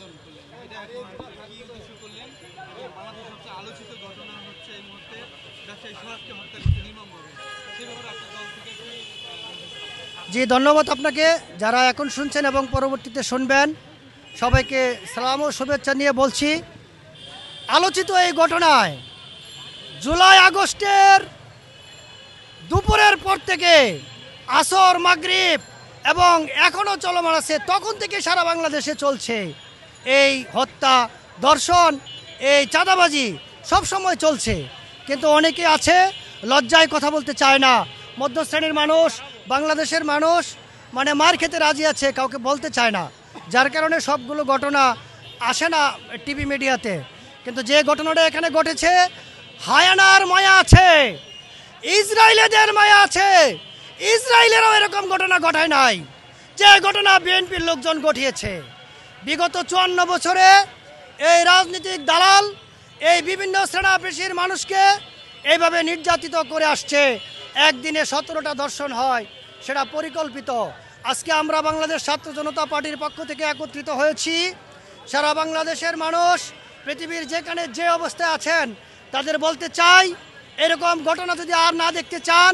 মানববন্ধন করলেন, এটা এখন কি উদ্দেশ্য করলেন? বাংলাদেশের সবচেয়ে আলোচিত ঘটনা হচ্ছে এই মুহূর্তে ব্যবসায়ী সোহাগকে হত্যা করতে নির্মমভাবে, সেই ব্যাপারে আপনার দল থেকে কি? জি, ধন্যবাদ আপনাকে। যারা এখন শুনছেন এবং পরবর্তীতে শুনবেন সবাইকে সালাম ও শুভেচ্ছা নিয়ে বলছি, আলোচিত এই ঘটনায় জুলাই আগস্টের দুপুরের পর থেকে আসর মাগরিব এবং এখনও চলমান আছে, তখন থেকে সারা বাংলাদেশে চলছে এই হত্যা, ধর্ষণ, এই চাঁদাবাজি সব সময় চলছে। কিন্তু অনেকে আছে লজ্জায় কথা বলতে চায় না। মধ্যশ্রেণীর মানুষ, বাংলাদেশের মানুষ মানে মার খেতে রাজি আছে, কাউকে বলতে চায় না, যার কারণে সবগুলো ঘটনা আসে না টিভি মিডিয়াতে। কিন্তু যে ঘটনাটা এখানে ঘটেছে, হায়ানার মায়া আছে, ইসরায়েলেদের মায়া আছে। ইসরায়েলেরও এরকম ঘটনা ঘটায় নাই যে ঘটনা বিএনপির লোকজন ঘটিয়েছে। বিগত 54 বছরে এই রাজনৈতিক দালাল এই বিভিন্ন শ্রেণী-পেশির মানুষকে এইভাবে নির্যাতিত করে আসছে। একদিনে 17টা ধর্ষণ হয়, সেটা পরিকল্পিত। আজকে আমরা বাংলাদেশ ছাত্র জনতা পার্টির পক্ষ থেকে একত্রিত হয়েছি। সারা বাংলাদেশের মানুষ, পৃথিবীর যেখানে যে অবস্থায় আছেন, তাদের বলতে চাই, এরকম ঘটনা যদি আর না দেখতে চান,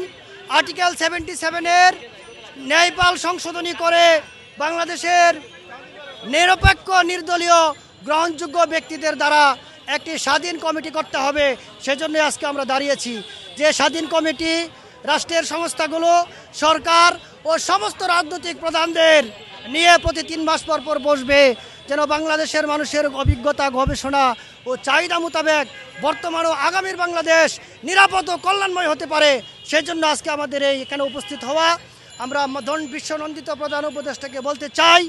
আর্টিকেল 77-এর ন্যায়পাল সংশোধনী করে বাংলাদেশের নিরপেক্ষ, নির্দলীয়, গ্রহণযোগ্য ব্যক্তিদের দ্বারা একটি স্বাধীন কমিটি করতে হবে। সেজন্য আজকে আমরা দাঁড়িয়েছি যে স্বাধীন কমিটি রাষ্ট্রের সংস্থাগুলো, সরকার ও সমস্ত রাজনৈতিক প্রধানদের নিয়ে প্রতি 3 মাস পর পর বসবে, যেন বাংলাদেশের মানুষের অভিজ্ঞতা, গবেষণা ও চাহিদা মোতাবেক বর্তমান ও আগামীর বাংলাদেশ নিরাপদ ও কল্যাণময় হতে পারে। সেজন্য আজকে আমাদের এই এখানে উপস্থিত হওয়া। আমরা বিশ্বনন্দিত প্রধান উপদেষ্টাকে বলতে চাই,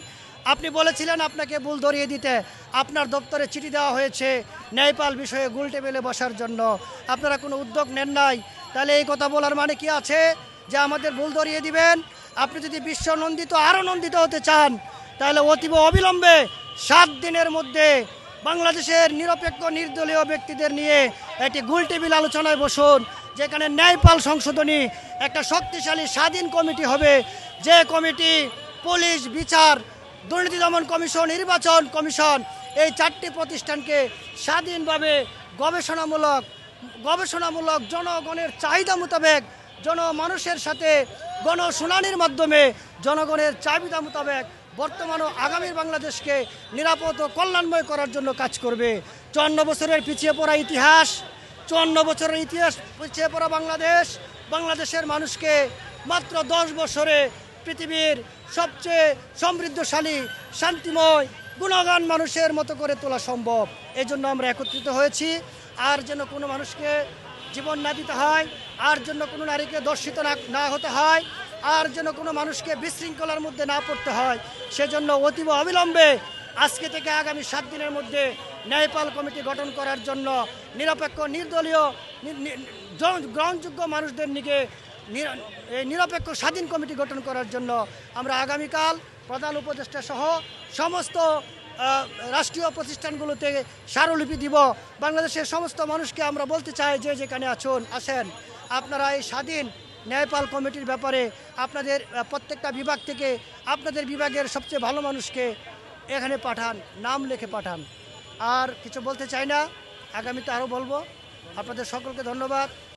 আপনি বলেছিলেন আপনাকে ভুল ধরিয়ে দিতে, আপনার দপ্তরে চিঠি দেওয়া হয়েছে ন্যায়পাল বিষয়ে গোল টেবিলে বসার জন্য, আপনারা কোনো উদ্যোগ নেন নাই। তাহলে এই কথা বলার মানে কি আছে যে আমাদের ভুল ধরিয়ে দিবেন? আপনি যদি বিশ্বনন্দিত, আরও নন্দিত হতে চান, তাহলে অতীব অবিলম্বে 7 দিনের মধ্যে বাংলাদেশের নিরপেক্ষ, নির্দলীয় ব্যক্তিদের নিয়ে একটি গোল টেবিল আলোচনায় বসুন, যেখানে ন্যায়পাল সংশোধনী একটা শক্তিশালী স্বাধীন কমিটি হবে, যে কমিটি পুলিশ, বিচার, দুর্নীতি দমন কমিশন, নির্বাচন কমিশন, এই 4টি প্রতিষ্ঠানকে স্বাধীনভাবে গবেষণামূলক জনগণের চাহিদা মোতাবেক, জনমানুষের সাথে গণশুনানির মাধ্যমে জনগণের চাহিদা মোতাবেক বর্তমান ও আগামীর বাংলাদেশকে নিরাপদ ও কল্যাণময় করার জন্য কাজ করবে। 54 বছরের পিছিয়ে পড়া ইতিহাস, 54 বছরের ইতিহাস পিছিয়ে পড়া বাংলাদেশের মানুষকে মাত্র 10 বছরে পৃথিবীর সবচেয়ে সমৃদ্ধশালী, শান্তিময়, গুণগান মানুষের মতো করে তোলা সম্ভব। এই জন্য আমরা একত্রিত হয়েছি। আর যেন কোনো মানুষকে জীবন না দিতে হয়, আর জন্য কোনো নারীকে ধর্ষিত না হতে হয়, আর যেন কোনো মানুষকে বিশৃঙ্খলার মধ্যে না পড়তে হয়, সেজন্য অতীব অবিলম্বে আজকে থেকে আগামী 7 দিনের মধ্যে ন্যায়পাল কমিটি গঠন করার জন্য, নিরপেক্ষ, নির্দলীয়, গ্রহণযোগ্য মানুষদের নিয়ে নিরপেক্ষ স্বাধীন কমিটি গঠন করার জন্য আমরা আগামীকাল প্রধান উপদেষ্টা সহ সমস্ত রাষ্ট্রীয় প্রতিষ্ঠানগুলোতে স্মারকলিপি দিব। বাংলাদেশের সমস্ত মানুষকে আমরা বলতে চাই, যে যেখানে আসেন, আপনারা এই স্বাধীন ন্যায়পাল কমিটির ব্যাপারে আপনাদের প্রত্যেকটা বিভাগ থেকে আপনাদের বিভাগের সবচেয়ে ভালো মানুষকে এখানে পাঠান, নাম লিখে পাঠান। আর কিছু বলতে চাই না, আগামীতে আরও বলবো। আপনাদের সকলকে ধন্যবাদ।